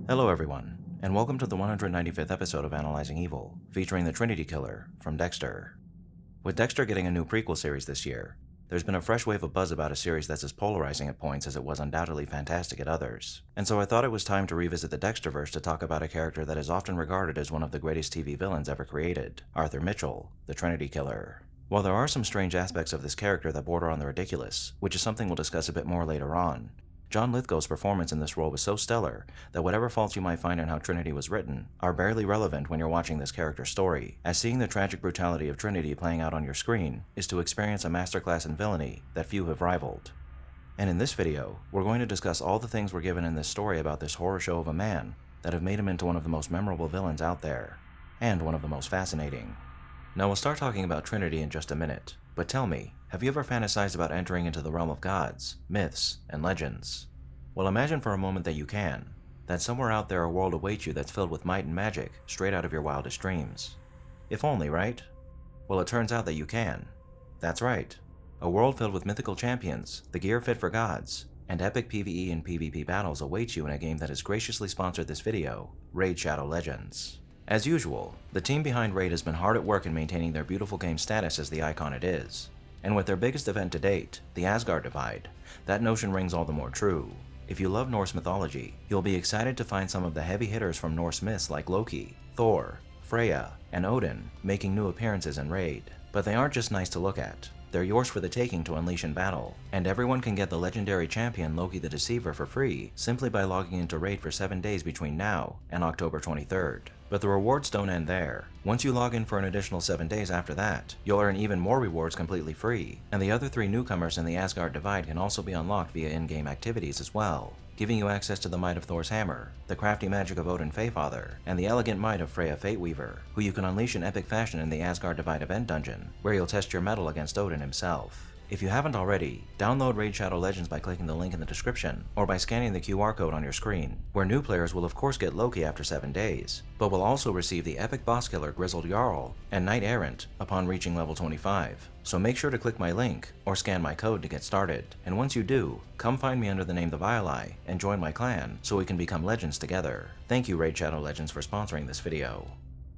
Hello everyone, and welcome to the 195th episode of Analyzing Evil, featuring the Trinity killer from Dexter. With Dexter getting a new prequel series this year, there's been a fresh wave of buzz about a series that's as polarizing at points as it was undoubtedly fantastic at others, and so I thought it was time to revisit the Dexterverse to talk about a character that is often regarded as one of the greatest TV villains ever created, Arthur Mitchell, the Trinity killer. While there are some strange aspects of this character that border on the ridiculous, which is something we'll discuss a bit more later on, John Lithgow's performance in this role was so stellar that whatever faults you might find in how Trinity was written are barely relevant when you're watching this character's story, as seeing the tragic brutality of Trinity playing out on your screen is to experience a masterclass in villainy that few have rivaled. And in this video, we're going to discuss all the things we're given in this story about this horror show of a man that have made him into one of the most memorable villains out there, and one of the most fascinating. Now we'll start talking about Trinity in just a minute, but tell me, have you ever fantasized about entering into the realm of gods, myths, and legends? Well, imagine for a moment that you can, that somewhere out there a world awaits you that's filled with might and magic straight out of your wildest dreams. If only, right? Well, it turns out that you can. That's right. A world filled with mythical champions, the gear fit for gods, and epic PvE and PvP battles awaits you in a game that has graciously sponsored this video, Raid Shadow Legends. As usual, the team behind Raid has been hard at work in maintaining their beautiful game status as the icon it is. And with their biggest event to date, the Asgard Divide, that notion rings all the more true. If you love Norse mythology, you'll be excited to find some of the heavy hitters from Norse myths like Loki, Thor, Freya, and Odin making new appearances in Raid. But they aren't just nice to look at. They're yours for the taking to unleash in battle, and everyone can get the legendary champion Loki the Deceiver for free simply by logging into Raid for 7 days between now and October 23rd. But the rewards don't end there. Once you log in for an additional 7 days after that, you'll earn even more rewards completely free, and the other 3 newcomers in the Asgard Divide can also be unlocked via in-game activities as well, giving you access to the might of Thor's hammer, the crafty magic of Odin Feyfather, and the elegant might of Freya Fateweaver, who you can unleash in epic fashion in the Asgard Divide event dungeon, where you'll test your mettle against Odin himself. If you haven't already, download Raid Shadow Legends by clicking the link in the description, or by scanning the QR code on your screen, where new players will of course get Loki after 7 days, but will also receive the epic boss killer Grizzled Jarl and Knight Errant upon reaching level 25. So make sure to click my link, or scan my code to get started, and once you do, come find me under the name The Vile Eye and join my clan so we can become legends together. Thank you Raid Shadow Legends for sponsoring this video.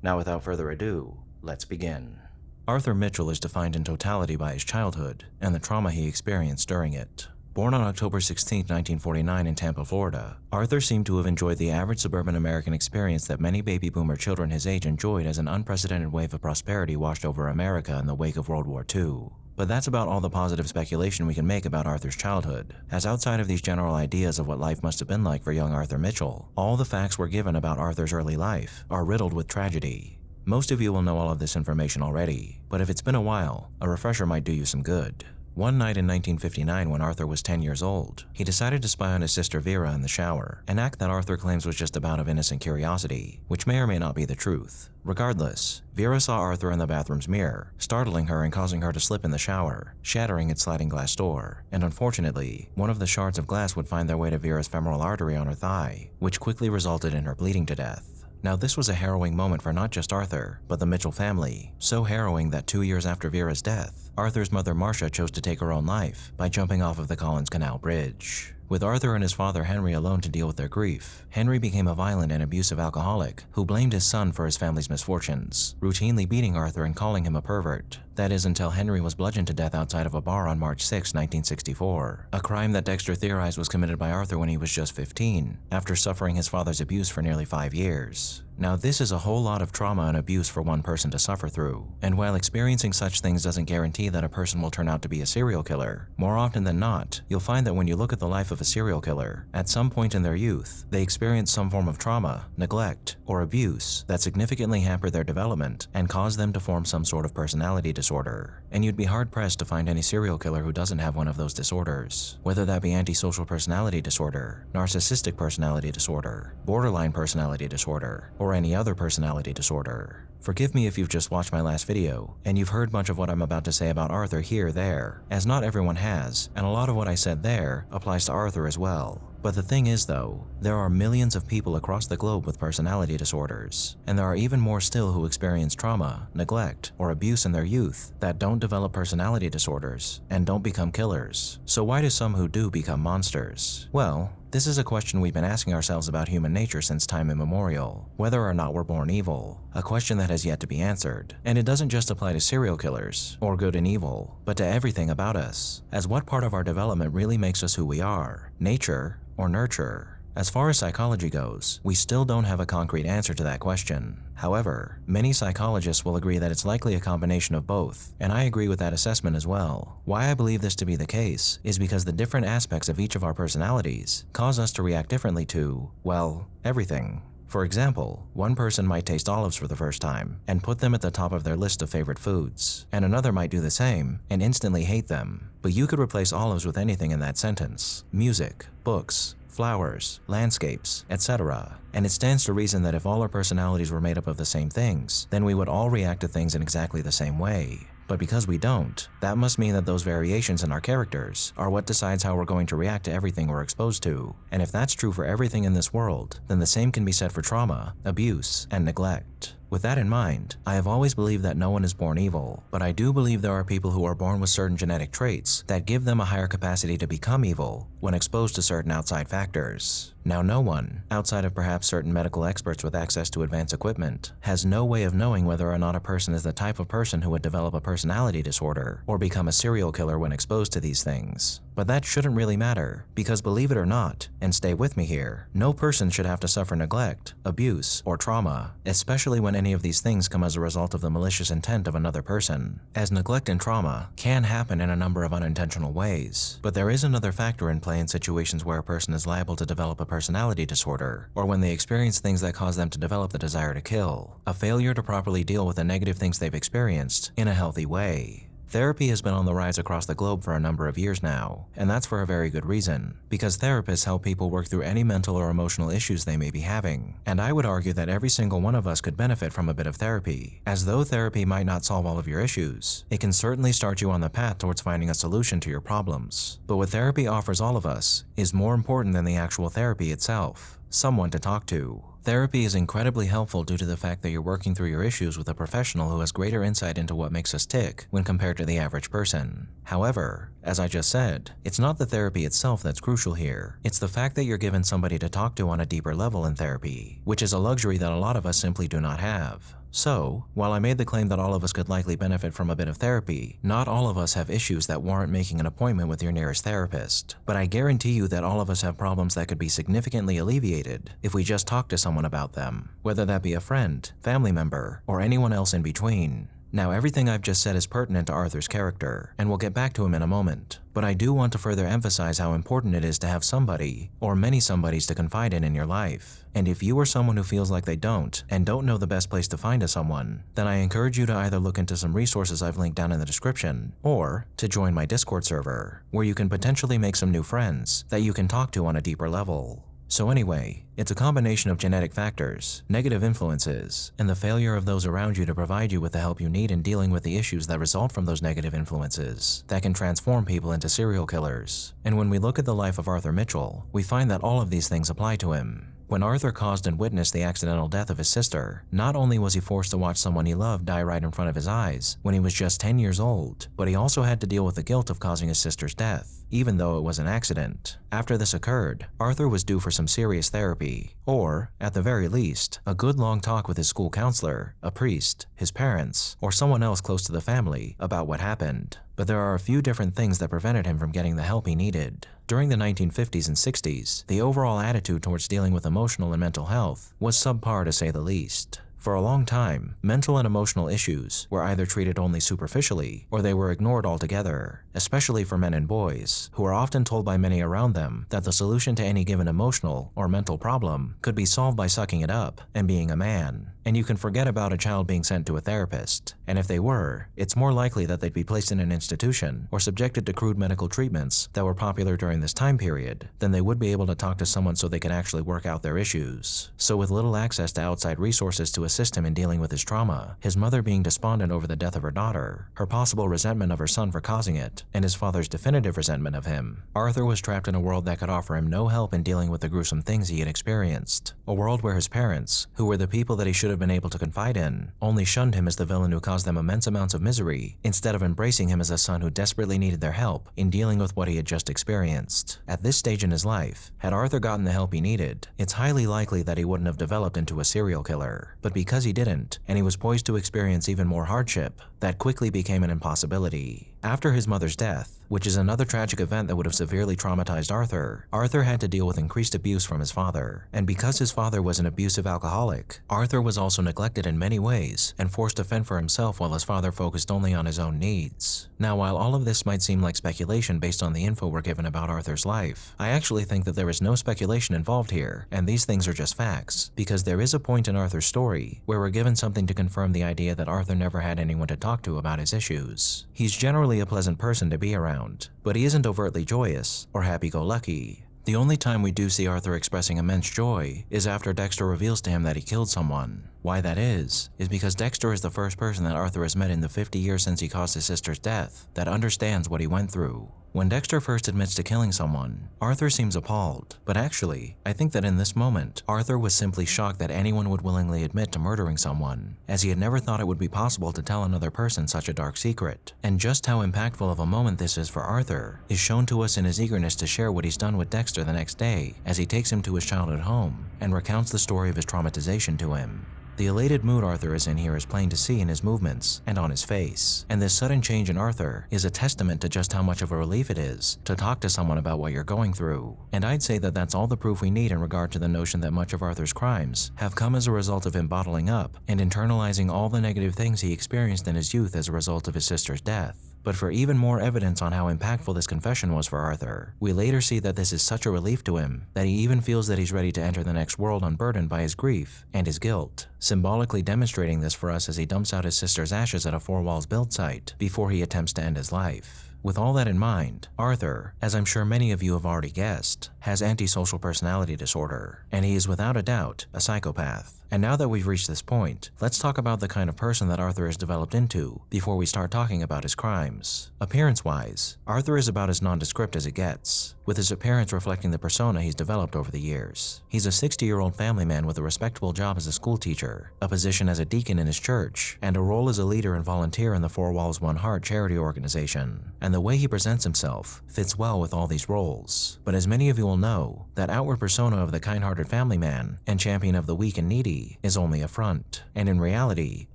Now without further ado, let's begin. Arthur Mitchell is defined in totality by his childhood and the trauma he experienced during it. Born on October 16, 1949 in Tampa, Florida, Arthur seemed to have enjoyed the average suburban American experience that many baby boomer children his age enjoyed as an unprecedented wave of prosperity washed over America in the wake of World War II. But that's about all the positive speculation we can make about Arthur's childhood, as outside of these general ideas of what life must have been like for young Arthur Mitchell, all the facts we're given about Arthur's early life are riddled with tragedy. Most of you will know all of this information already, but if it's been a while, a refresher might do you some good. One night in 1959 when Arthur was 10 years old, he decided to spy on his sister Vera in the shower, an act that Arthur claims was just a bout of innocent curiosity, which may or may not be the truth. Regardless, Vera saw Arthur in the bathroom's mirror, startling her and causing her to slip in the shower, shattering its sliding glass door, and unfortunately, one of the shards of glass would find their way to Vera's femoral artery on her thigh, which quickly resulted in her bleeding to death. Now this was a harrowing moment for not just Arthur, but the Mitchell family, so harrowing that 2 years after Vera's death, Arthur's mother Marcia chose to take her own life by jumping off of the Collins Canal Bridge. With Arthur and his father Henry alone to deal with their grief, Henry became a violent and abusive alcoholic who blamed his son for his family's misfortunes, routinely beating Arthur and calling him a pervert. That is until Henry was bludgeoned to death outside of a bar on March 6, 1964, a crime that Dexter theorized was committed by Arthur when he was just 15, after suffering his father's abuse for nearly 5 years. Now this is a whole lot of trauma and abuse for one person to suffer through, and while experiencing such things doesn't guarantee that a person will turn out to be a serial killer, more often than not, you'll find that when you look at the life of a serial killer, at some point in their youth, they experience some form of trauma, neglect, or abuse that significantly hampered their development and caused them to form some sort of personality disorder. And you'd be hard-pressed to find any serial killer who doesn't have one of those disorders, whether that be antisocial personality disorder, narcissistic personality disorder, borderline personality disorder, or any other personality disorder. Forgive me if you've just watched my last video, and you've heard much of what I'm about to say about Arthur here there, as not everyone has, and a lot of what I said there applies to Arthur as well. But the thing is though, there are millions of people across the globe with personality disorders, and there are even more still who experience trauma, neglect, or abuse in their youth that don't develop personality disorders and don't become killers. So why do some who do become monsters? Well, This is a question we've been asking ourselves about human nature since time immemorial, whether or not we're born evil, a question that has yet to be answered. And it doesn't just apply to serial killers, or good and evil, but to everything about us, as what part of our development really makes us who we are, nature or nurture? As far as psychology goes, we still don't have a concrete answer to that question. However, many psychologists will agree that it's likely a combination of both, and I agree with that assessment as well. Why I believe this to be the case is because the different aspects of each of our personalities cause us to react differently to, well, everything. For example, one person might taste olives for the first time and put them at the top of their list of favorite foods, and another might do the same and instantly hate them. But you could replace olives with anything in that sentence: music, books, flowers, landscapes, etc. And it stands to reason that if all our personalities were made up of the same things, then we would all react to things in exactly the same way. But because we don't, that must mean that those variations in our characters are what decides how we're going to react to everything we're exposed to. And if that's true for everything in this world, then the same can be said for trauma, abuse, and neglect. With that in mind, I have always believed that no one is born evil, but I do believe there are people who are born with certain genetic traits that give them a higher capacity to become evil when exposed to certain outside factors. Now, no one, outside of perhaps certain medical experts with access to advanced equipment, has no way of knowing whether or not a person is the type of person who would develop a personality disorder or become a serial killer when exposed to these things. But that shouldn't really matter, because believe it or not, and stay with me here, no person should have to suffer neglect, abuse, or trauma, especially when any of these things come as a result of the malicious intent of another person, as neglect and trauma can happen in a number of unintentional ways. But there is another factor in play in situations where a person is liable to develop a personality disorder, or when they experience things that cause them to develop the desire to kill, a failure to properly deal with the negative things they've experienced in a healthy way. Therapy has been on the rise across the globe for a number of years now, and that's for a very good reason, because therapists help people work through any mental or emotional issues they may be having. And I would argue that every single one of us could benefit from a bit of therapy. As though therapy might not solve all of your issues, it can certainly start you on the path towards finding a solution to your problems. But what therapy offers all of us is more important than the actual therapy itself: someone to talk to. Therapy is incredibly helpful due to the fact that you're working through your issues with a professional who has greater insight into what makes us tick when compared to the average person. However, as I just said, it's not the therapy itself that's crucial here. It's the fact that you're given somebody to talk to on a deeper level in therapy, which is a luxury that a lot of us simply do not have. So, while I made the claim that all of us could likely benefit from a bit of therapy, not all of us have issues that warrant making an appointment with your nearest therapist. But I guarantee you that all of us have problems that could be significantly alleviated if we just talk to someone about them, whether that be a friend, family member, or anyone else in between. Now, everything I've just said is pertinent to Arthur's character, and we'll get back to him in a moment, but I do want to further emphasize how important it is to have somebody, or many somebodies, to confide in your life. And if you are someone who feels like they don't, and don't know the best place to find a someone, then I encourage you to either look into some resources I've linked down in the description, or to join my Discord server, where you can potentially make some new friends that you can talk to on a deeper level. So anyway, it's a combination of genetic factors, negative influences, and the failure of those around you to provide you with the help you need in dealing with the issues that result from those negative influences that can transform people into serial killers. And when we look at the life of Arthur Mitchell, we find that all of these things apply to him. When Arthur caused and witnessed the accidental death of his sister, not only was he forced to watch someone he loved die right in front of his eyes when he was just 10 years old, but he also had to deal with the guilt of causing his sister's death, even though it was an accident. After this occurred, Arthur was due for some serious therapy, or, at the very least, a good long talk with his school counselor, a priest, his parents, or someone else close to the family about what happened. But there are a few different things that prevented him from getting the help he needed. During the 1950s and 60s, the overall attitude towards dealing with emotional and mental health was subpar, to say the least. For a long time, mental and emotional issues were either treated only superficially or they were ignored altogether, especially for men and boys, who are often told by many around them that the solution to any given emotional or mental problem could be solved by sucking it up and being a man. And you can forget about a child being sent to a therapist. And if they were, it's more likely that they'd be placed in an institution or subjected to crude medical treatments that were popular during this time period than they would be able to talk to someone so they could actually work out their issues. So with little access to outside resources to assist him in dealing with his trauma, his mother being despondent over the death of her daughter, her possible resentment of her son for causing it, and his father's definitive resentment of him. Arthur was trapped in a world that could offer him no help in dealing with the gruesome things he had experienced. A world where his parents, who were the people that he should have been able to confide in, only shunned him as the villain who caused them immense amounts of misery, instead of embracing him as a son who desperately needed their help in dealing with what he had just experienced. At this stage in his life, had Arthur gotten the help he needed, it's highly likely that he wouldn't have developed into a serial killer. But because he didn't, and he was poised to experience even more hardship, that quickly became an impossibility. After his mother's death, which is another tragic event that would have severely traumatized Arthur had to deal with increased abuse from his father. And because his father was an abusive alcoholic, Arthur was also neglected in many ways and forced to fend for himself while his father focused only on his own needs. Now, while all of this might seem like speculation based on the info we're given about Arthur's life, I actually think that there is no speculation involved here, and these things are just facts, because there is a point in Arthur's story where we're given something to confirm the idea that Arthur never had anyone to talk to about his issues. He's generally a pleasant person to be around, but he isn't overtly joyous or happy-go-lucky. The only time we do see Arthur expressing immense joy is after Dexter reveals to him that he killed someone. Why that is because Dexter is the first person that Arthur has met in the 50 years since he caused his sister's death that understands what he went through. When Dexter first admits to killing someone, Arthur seems appalled, but actually, I think that in this moment, Arthur was simply shocked that anyone would willingly admit to murdering someone, as he had never thought it would be possible to tell another person such a dark secret. And just how impactful of a moment this is for Arthur is shown to us in his eagerness to share what he's done with Dexter the next day as he takes him to his childhood home and recounts the story of his traumatization to him. The elated mood Arthur is in here is plain to see in his movements and on his face, and this sudden change in Arthur is a testament to just how much of a relief it is to talk to someone about what you're going through. And I'd say that that's all the proof we need in regard to the notion that much of Arthur's crimes have come as a result of him bottling up and internalizing all the negative things he experienced in his youth as a result of his sister's death. But for even more evidence on how impactful this confession was for Arthur, we later see that this is such a relief to him that he even feels that he's ready to enter the next world unburdened by his grief and his guilt, symbolically demonstrating this for us as he dumps out his sister's ashes at a Four Walls build site before he attempts to end his life. With all that in mind, Arthur, as I'm sure many of you have already guessed, has antisocial personality disorder, and he is without a doubt a psychopath. And now that we've reached this point, let's talk about the kind of person that Arthur has developed into before we start talking about his crimes. Appearance-wise, Arthur is about as nondescript as it gets, with his appearance reflecting the persona he's developed over the years. He's a 60-year-old family man with a respectable job as a school teacher, a position as a deacon in his church, and a role as a leader and volunteer in the Four Walls One Heart charity organization. And the way he presents himself fits well with all these roles. But as many of you will know, that outward persona of the kind-hearted family man and champion of the weak and needy is only a front. And in reality,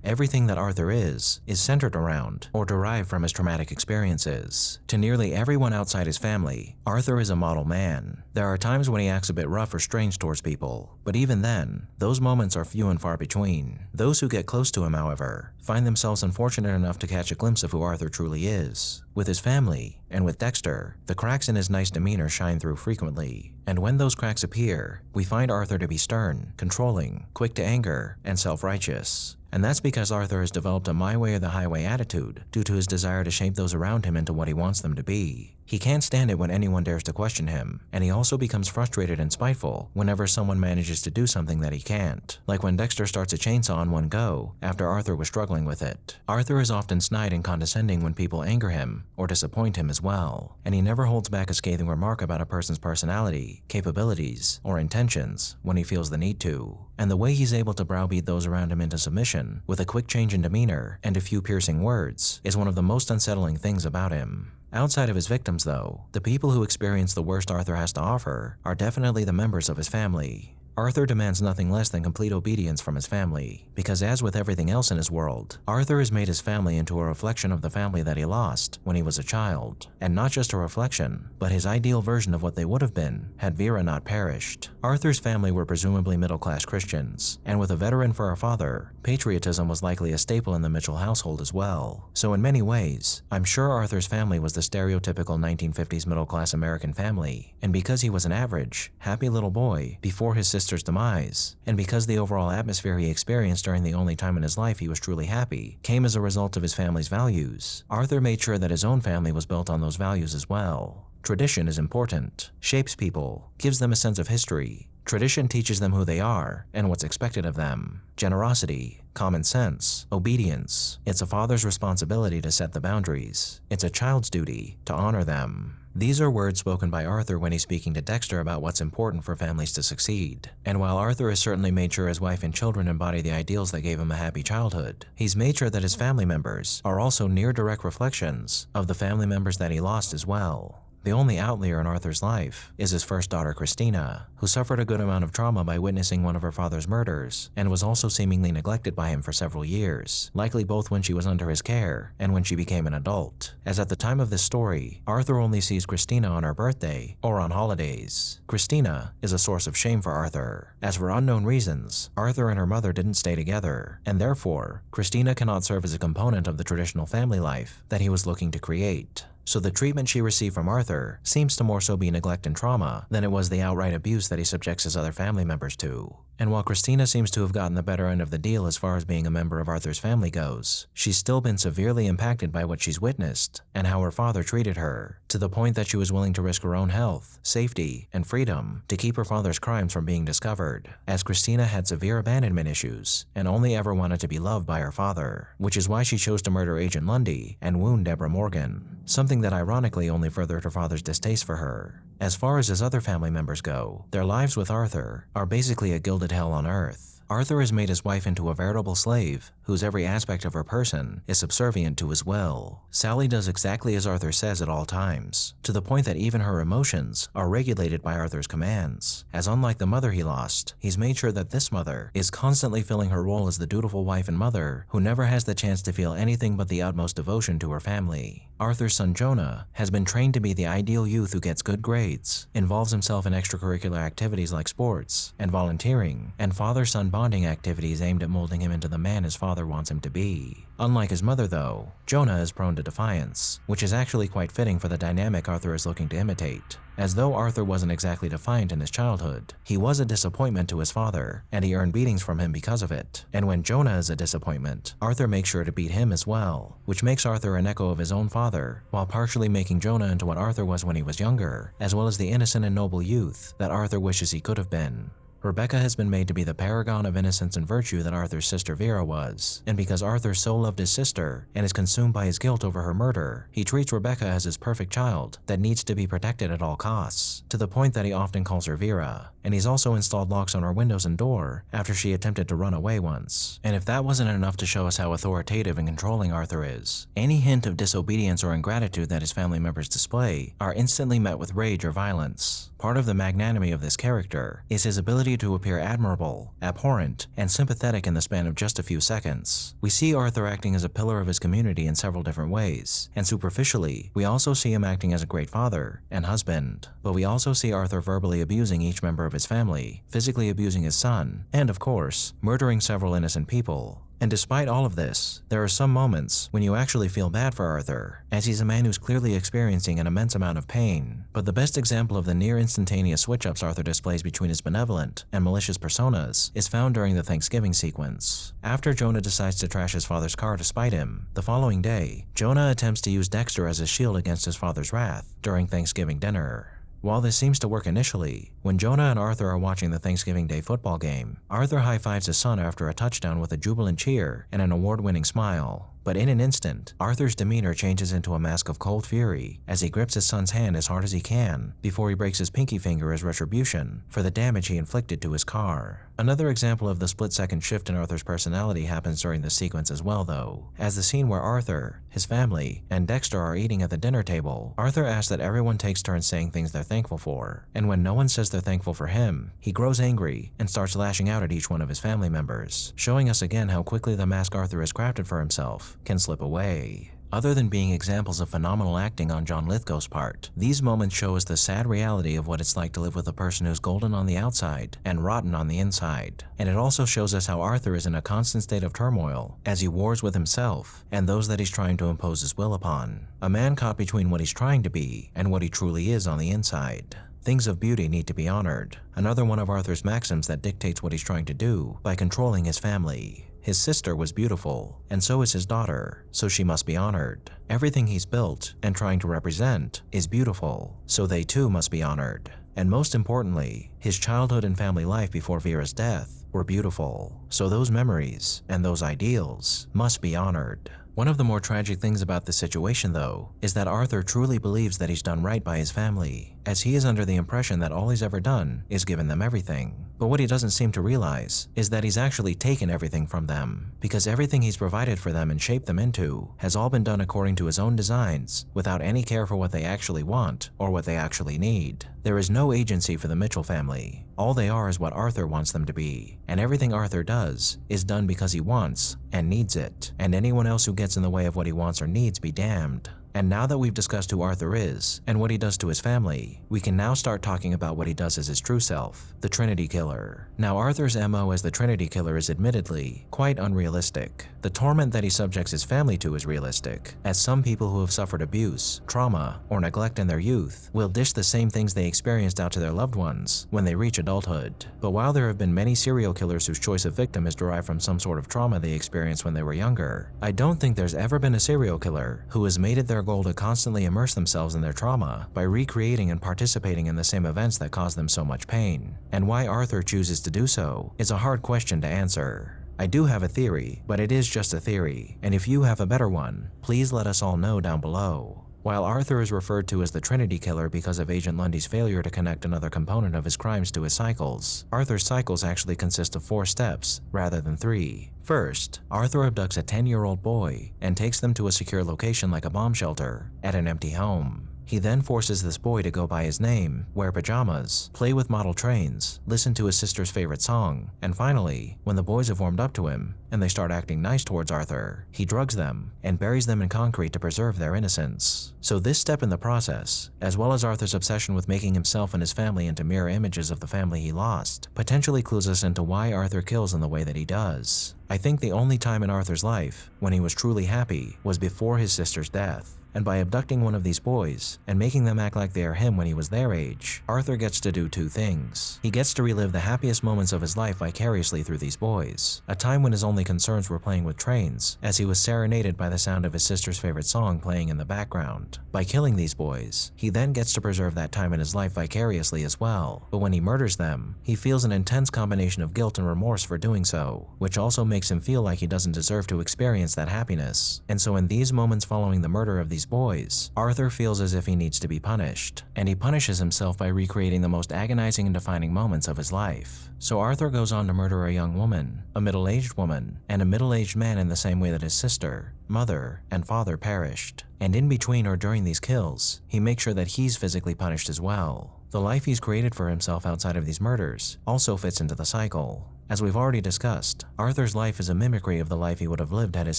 everything that Arthur is centered around or derived from his traumatic experiences. To nearly everyone outside his family, Arthur is a model man. There are times when he acts a bit rough or strange towards people, but even then, those moments are few and far between. Those who get close to him, however, find themselves unfortunate enough to catch a glimpse of who Arthur truly is. With his family, and with Dexter, the cracks in his nice demeanor shine through frequently. And when those cracks appear, we find Arthur to be stern, controlling, quick to anger, and self-righteous. And that's because Arthur has developed a my way or the highway attitude due to his desire to shape those around him into what he wants them to be. He can't stand it when anyone dares to question him, and he also becomes frustrated and spiteful whenever someone manages to do something that he can't, like when Dexter starts a chainsaw in one go after Arthur was struggling with it. Arthur is often snide and condescending when people anger him or disappoint him as well, and he never holds back a scathing remark about a person's personality, capabilities, or intentions when he feels the need to. And the way he's able to browbeat those around him into submission with a quick change in demeanor and a few piercing words is one of the most unsettling things about him. Outside of his victims, though, the people who experience the worst Arthur has to offer are definitely the members of his family. Arthur demands nothing less than complete obedience from his family, because as with everything else in his world, Arthur has made his family into a reflection of the family that he lost when he was a child. And not just a reflection, but his ideal version of what they would have been had Vera not perished. Arthur's family were presumably middle-class Christians, and with a veteran for a father, patriotism was likely a staple in the Mitchell household as well. So in many ways, I'm sure Arthur's family was the stereotypical 1950s middle-class American family, and because he was an average, happy little boy before his sister's demise, and because the overall atmosphere he experienced during the only time in his life he was truly happy came as a result of his family's values, Arthur made sure that his own family was built on those values as well. Tradition is important, shapes people, gives them a sense of history, Tradition teaches them who they are and what's expected of them. Generosity, common sense, obedience. It's a father's responsibility to set the boundaries. It's a child's duty to honor them. These are words spoken by Arthur when he's speaking to Dexter about what's important for families to succeed. And while Arthur has certainly made sure his wife and children embody the ideals that gave him a happy childhood, he's made sure that his family members are also near direct reflections of the family members that he lost as well. The only outlier in Arthur's life is his first daughter, Christina, who suffered a good amount of trauma by witnessing one of her father's murders and was also seemingly neglected by him for several years, likely both when she was under his care and when she became an adult. As at the time of this story, Arthur only sees Christina on her birthday or on holidays. Christina is a source of shame for Arthur, as for unknown reasons, Arthur and her mother didn't stay together, and therefore, Christina cannot serve as a component of the traditional family life that he was looking to create. So the treatment she received from Arthur seems to more so be neglect and trauma than it was the outright abuse that he subjects his other family members to. And while Christina seems to have gotten the better end of the deal as far as being a member of Arthur's family goes, she's still been severely impacted by what she's witnessed and how her father treated her, to the point that she was willing to risk her own health, safety, and freedom to keep her father's crimes from being discovered, as Christina had severe abandonment issues and only ever wanted to be loved by her father, which is why she chose to murder Agent Lundy and wound Deborah Morgan, something that ironically only furthered her father's distaste for her. As far as his other family members go, their lives with Arthur are basically a gilded hell on earth. Arthur has made his wife into a veritable slave, whose every aspect of her person is subservient to his will. Sally does exactly as Arthur says at all times, to the point that even her emotions are regulated by Arthur's commands, as unlike the mother he lost, he's made sure that this mother is constantly filling her role as the dutiful wife and mother who never has the chance to feel anything but the utmost devotion to her family. Arthur's son Jonah has been trained to be the ideal youth who gets good grades, involves himself in extracurricular activities like sports and volunteering, and father-son bonding activities aimed at molding him into the man his father wants him to be. Unlike his mother though, Jonah is prone to defiance, which is actually quite fitting for the dynamic Arthur is looking to imitate. As though Arthur wasn't exactly defiant in his childhood, he was a disappointment to his father, and he earned beatings from him because of it. And when Jonah is a disappointment, Arthur makes sure to beat him as well, which makes Arthur an echo of his own father, while partially making Jonah into what Arthur was when he was younger, as well as the innocent and noble youth that Arthur wishes he could have been. Rebecca has been made to be the paragon of innocence and virtue that Arthur's sister Vera was, and because Arthur so loved his sister and is consumed by his guilt over her murder, he treats Rebecca as his perfect child that needs to be protected at all costs, to the point that he often calls her Vera, and he's also installed locks on her windows and door after she attempted to run away once. And if that wasn't enough to show us how authoritative and controlling Arthur is, any hint of disobedience or ingratitude that his family members display are instantly met with rage or violence. Part of the magnanimity of this character is his ability to appear admirable, abhorrent, and sympathetic in the span of just a few seconds. We see Arthur acting as a pillar of his community in several different ways, and superficially, we also see him acting as a great father and husband. But we also see Arthur verbally abusing each member of his family, physically abusing his son, and of course, murdering several innocent people. And despite all of this, there are some moments when you actually feel bad for Arthur, as he's a man who's clearly experiencing an immense amount of pain. But the best example of the near instantaneous switch-ups Arthur displays between his benevolent and malicious personas is found during the Thanksgiving sequence. After Jonah decides to trash his father's car to spite him, the following day, Jonah attempts to use Dexter as a shield against his father's wrath during Thanksgiving dinner. While this seems to work initially, when Jonah and Arthur are watching the Thanksgiving Day football game, Arthur high-fives his son after a touchdown with a jubilant cheer and an award-winning smile. But in an instant, Arthur's demeanor changes into a mask of cold fury as he grips his son's hand as hard as he can before he breaks his pinky finger as retribution for the damage he inflicted to his car. Another example of the split-second shift in Arthur's personality happens during this sequence as well though, as the scene where Arthur, his family, and Dexter are eating at the dinner table. Arthur asks that everyone takes turns saying things they're thankful for, and when no one says they're thankful for him, he grows angry and starts lashing out at each one of his family members, showing us again how quickly the mask Arthur has crafted for himself can slip away. Other than being examples of phenomenal acting on John Lithgow's part, these moments show us the sad reality of what it's like to live with a person who's golden on the outside and rotten on the inside. And it also shows us how Arthur is in a constant state of turmoil as he wars with himself and those that he's trying to impose his will upon. A man caught between what he's trying to be and what he truly is on the inside. Things of beauty need to be honored, another one of Arthur's maxims that dictates what he's trying to do by controlling his family. His sister was beautiful, and so is his daughter, so she must be honored. Everything he's built and trying to represent is beautiful, so they too must be honored. And most importantly, his childhood and family life before Vera's death were beautiful. So those memories and those ideals must be honored. One of the more tragic things about this situation, though, is that Arthur truly believes that he's done right by his family, as he is under the impression that all he's ever done is given them everything. But what he doesn't seem to realize is that he's actually taken everything from them, because everything he's provided for them and shaped them into has all been done according to his own designs, without any care for what they actually want or what they actually need. There is no agency for the Mitchell family. All they are is what Arthur wants them to be, and everything Arthur does is done because he wants and needs it, and anyone else who gets in the way of what he wants or needs be damned. And now that we've discussed who Arthur is and what he does to his family, we can now start talking about what he does as his true self, the Trinity Killer. Now, Arthur's MO as the Trinity Killer is admittedly quite unrealistic. The torment that he subjects his family to is realistic, as some people who have suffered abuse, trauma, or neglect in their youth will dish the same things they experienced out to their loved ones when they reach adulthood. But while there have been many serial killers whose choice of victim is derived from some sort of trauma they experienced when they were younger, I don't think there's ever been a serial killer who has made it their goal to constantly immerse themselves in their trauma by recreating and participating in the same events that caused them so much pain. And why Arthur chooses to do so is a hard question to answer. I do have a theory, but it is just a theory, and if you have a better one, please let us all know down below. While Arthur is referred to as the Trinity Killer because of Agent Lundy's failure to connect another component of his crimes to his cycles, Arthur's cycles actually consist of 4 steps rather than 3. First, Arthur abducts a 10-year-old boy and takes them to a secure location like a bomb shelter at an empty home. He then forces this boy to go by his name, wear pajamas, play with model trains, listen to his sister's favorite song, and finally, when the boys have warmed up to him and they start acting nice towards Arthur, he drugs them and buries them in concrete to preserve their innocence. So this step in the process, as well as Arthur's obsession with making himself and his family into mirror images of the family he lost, potentially clues us into why Arthur kills in the way that he does. I think the only time in Arthur's life when he was truly happy was before his sister's death. And by abducting one of these boys and making them act like they are him when he was their age, Arthur gets to do 2 things. He gets to relive the happiest moments of his life vicariously through these boys, a time when his only concerns were playing with trains, as he was serenaded by the sound of his sister's favorite song playing in the background. By killing these boys, he then gets to preserve that time in his life vicariously as well, but when he murders them, he feels an intense combination of guilt and remorse for doing so, which also makes him feel like he doesn't deserve to experience that happiness. And so in these moments following the murder of these boys, Arthur feels as if he needs to be punished, and he punishes himself by recreating the most agonizing and defining moments of his life. So Arthur goes on to murder a young woman, a middle-aged woman, and a middle-aged man in the same way that his sister, mother, and father perished. And in between or during these kills, he makes sure that he's physically punished as well. The life he's created for himself outside of these murders also fits into the cycle. As we've already discussed, Arthur's life is a mimicry of the life he would have lived had his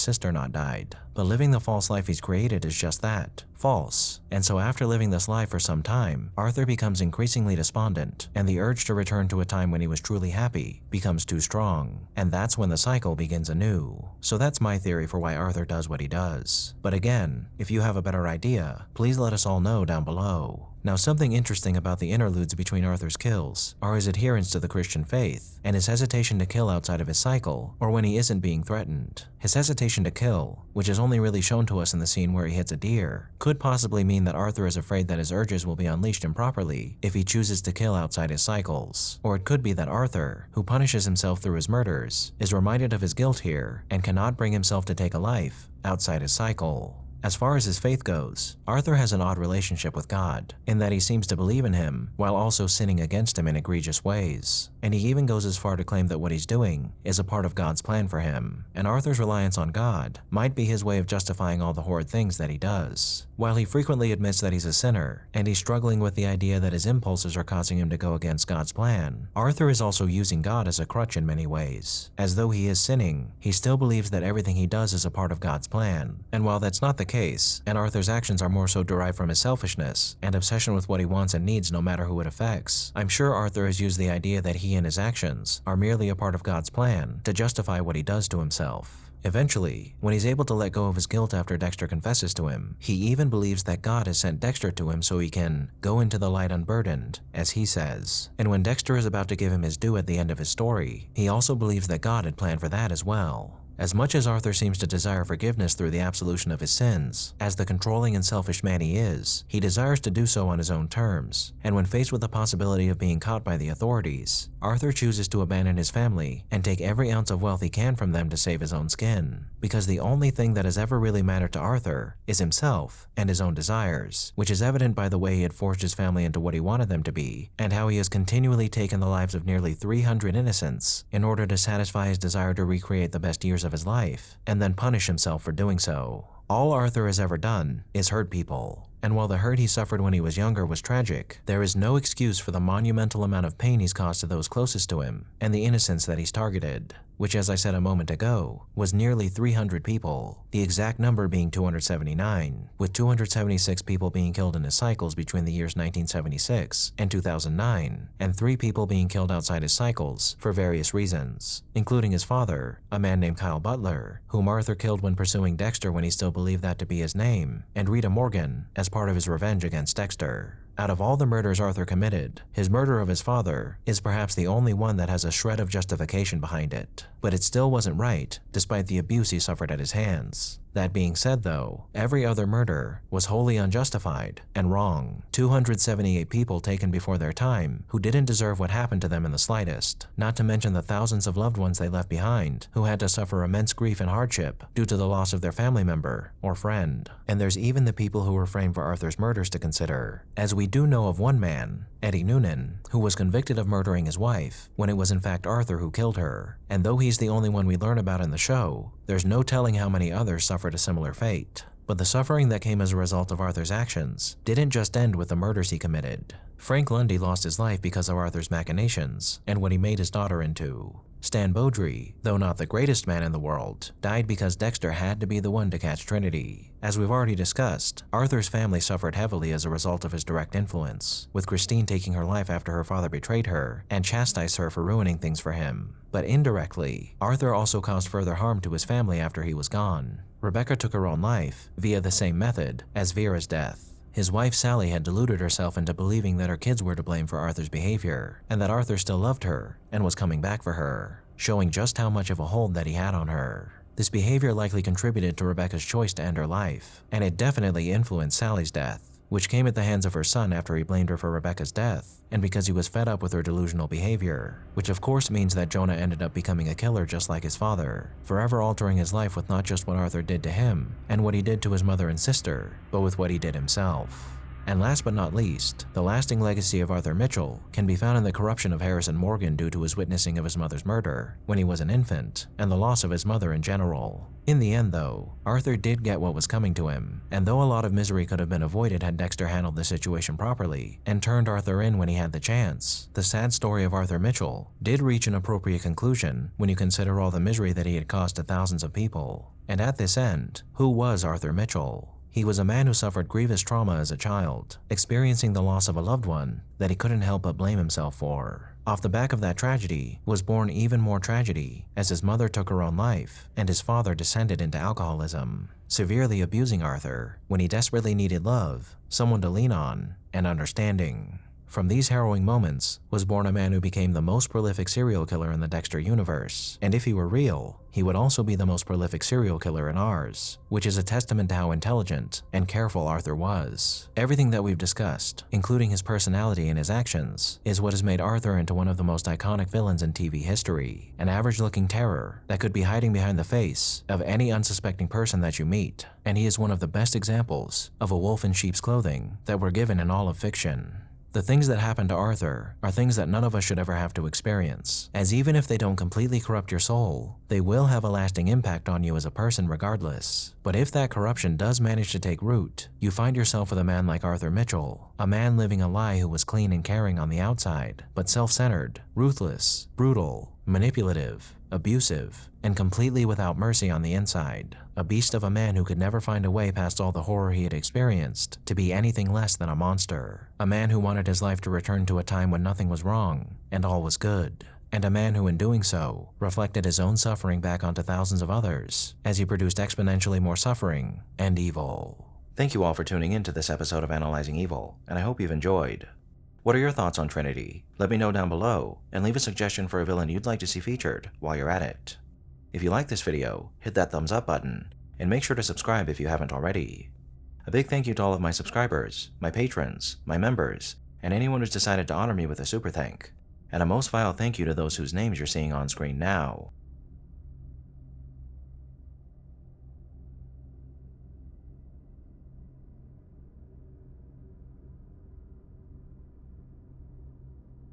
sister not died. But living the false life he's created is just that, false. And so after living this life for some time, Arthur becomes increasingly despondent, and the urge to return to a time when he was truly happy becomes too strong. And that's when the cycle begins anew. So that's my theory for why Arthur does what he does. But again, if you have a better idea, please let us all know down below. Now, something interesting about the interludes between Arthur's kills are his adherence to the Christian faith and his hesitation to kill outside of his cycle or when he isn't being threatened. His hesitation to kill, which is only really shown to us in the scene where he hits a deer, could possibly mean that Arthur is afraid that his urges will be unleashed improperly if he chooses to kill outside his cycles. Or it could be that Arthur, who punishes himself through his murders, is reminded of his guilt here and cannot bring himself to take a life outside his cycle. As far as his faith goes, Arthur has an odd relationship with God, in that he seems to believe in him while also sinning against him in egregious ways. And he even goes as far to claim that what he's doing is a part of God's plan for him. And Arthur's reliance on God might be his way of justifying all the horrid things that he does. While he frequently admits that he's a sinner, and he's struggling with the idea that his impulses are causing him to go against God's plan, Arthur is also using God as a crutch in many ways. As though he is sinning, he still believes that everything he does is a part of God's plan. And while that's not the case, and Arthur's actions are more so derived from his selfishness and obsession with what he wants and needs no matter who it affects, I'm sure Arthur has used the idea that he and his actions are merely a part of God's plan to justify what he does to himself. Eventually, when he's able to let go of his guilt after Dexter confesses to him, he even believes that God has sent Dexter to him so he can go into the light unburdened, as he says. And when Dexter is about to give him his due at the end of his story, he also believes that God had planned for that as well. As much as Arthur seems to desire forgiveness through the absolution of his sins, as the controlling and selfish man he is, he desires to do so on his own terms, and when faced with the possibility of being caught by the authorities, Arthur chooses to abandon his family and take every ounce of wealth he can from them to save his own skin, because the only thing that has ever really mattered to Arthur is himself and his own desires, which is evident by the way he had forged his family into what he wanted them to be, and how he has continually taken the lives of nearly 300 innocents in order to satisfy his desire to recreate the best years of his life, and then punish himself for doing so. All Arthur has ever done is hurt people, and while the hurt he suffered when he was younger was tragic, there is no excuse for the monumental amount of pain he's caused to those closest to him and the innocents that he's targeted, which, as I said a moment ago, was nearly 300 people, the exact number being 279, with 276 people being killed in his cycles between the years 1976 and 2009, and 3 people being killed outside his cycles for various reasons, including his father, a man named Kyle Butler, whom Arthur killed when pursuing Dexter when he still believed that to be his name, and Rita Morgan as part of his revenge against Dexter. Out of all the murders Arthur committed, his murder of his father is perhaps the only one that has a shred of justification behind it. But it still wasn't right, despite the abuse he suffered at his hands. That being said though, every other murder was wholly unjustified and wrong. 278 people taken before their time who didn't deserve what happened to them in the slightest, not to mention the thousands of loved ones they left behind who had to suffer immense grief and hardship due to the loss of their family member or friend. And there's even the people who were framed for Arthur's murders to consider, as we do know of one man, Eddie Noonan, who was convicted of murdering his wife when it was in fact Arthur who killed her. And though he's the only one we learn about in the show, there's no telling how many others suffered a similar fate. But the suffering that came as a result of Arthur's actions didn't just end with the murders he committed. Frank Lundy lost his life because of Arthur's machinations and what he made his daughter into. Stan Beaudry, though not the greatest man in the world, died because Dexter had to be the one to catch Trinity. As we've already discussed, Arthur's family suffered heavily as a result of his direct influence, with Christine taking her life after her father betrayed her and chastised her for ruining things for him. But indirectly, Arthur also caused further harm to his family after he was gone. Rebecca took her own life via the same method as Vera's death. His wife Sally had deluded herself into believing that her kids were to blame for Arthur's behavior, and that Arthur still loved her and was coming back for her, showing just how much of a hold that he had on her. This behavior likely contributed to Rebecca's choice to end her life, and it definitely influenced Sally's death, which came at the hands of her son after he blamed her for Rebecca's death, and because he was fed up with her delusional behavior, which of course means that Jonah ended up becoming a killer just like his father, forever altering his life with not just what Arthur did to him and what he did to his mother and sister, but with what he did himself. And last but not least, the lasting legacy of Arthur Mitchell can be found in the corruption of Harrison Morgan due to his witnessing of his mother's murder when he was an infant, and the loss of his mother in general. In the end though, Arthur did get what was coming to him, and though a lot of misery could have been avoided had Dexter handled the situation properly and turned Arthur in when he had the chance, the sad story of Arthur Mitchell did reach an appropriate conclusion when you consider all the misery that he had caused to thousands of people. And at this end, who was Arthur Mitchell? He was a man who suffered grievous trauma as a child, experiencing the loss of a loved one that he couldn't help but blame himself for. Off the back of that tragedy was born even more tragedy, as his mother took her own life and his father descended into alcoholism, severely abusing Arthur when he desperately needed love, someone to lean on, and understanding. From these harrowing moments was born a man who became the most prolific serial killer in the Dexter universe, and if he were real, he would also be the most prolific serial killer in ours, which is a testament to how intelligent and careful Arthur was. Everything that we've discussed, including his personality and his actions, is what has made Arthur into one of the most iconic villains in TV history, an average-looking terror that could be hiding behind the face of any unsuspecting person that you meet, and he is one of the best examples of a wolf in sheep's clothing that we're given in all of fiction. The things that happen to Arthur are things that none of us should ever have to experience, as even if they don't completely corrupt your soul, they will have a lasting impact on you as a person regardless. But if that corruption does manage to take root, you find yourself with a man like Arthur Mitchell, a man living a lie who was clean and caring on the outside, but self-centered, ruthless, brutal, manipulative, abusive, and completely without mercy on the inside. A beast of a man who could never find a way past all the horror he had experienced to be anything less than a monster. A man who wanted his life to return to a time when nothing was wrong and all was good. And a man who in doing so reflected his own suffering back onto thousands of others as he produced exponentially more suffering and evil. Thank you all for tuning in to this episode of Analyzing Evil, and I hope you've enjoyed. What are your thoughts on Trinity? Let me know down below, and leave a suggestion for a villain you'd like to see featured while you're at it. If you like this video, hit that thumbs up button, and make sure to subscribe if you haven't already. A big thank you to all of my subscribers, my patrons, my members, and anyone who's decided to honor me with a super thank. And a most vile thank you to those whose names you're seeing on screen now.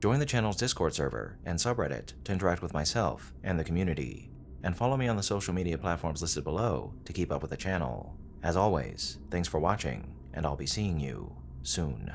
Join the channel's Discord server and subreddit to interact with myself and the community, and follow me on the social media platforms listed below to keep up with the channel. As always, thanks for watching, and I'll be seeing you soon.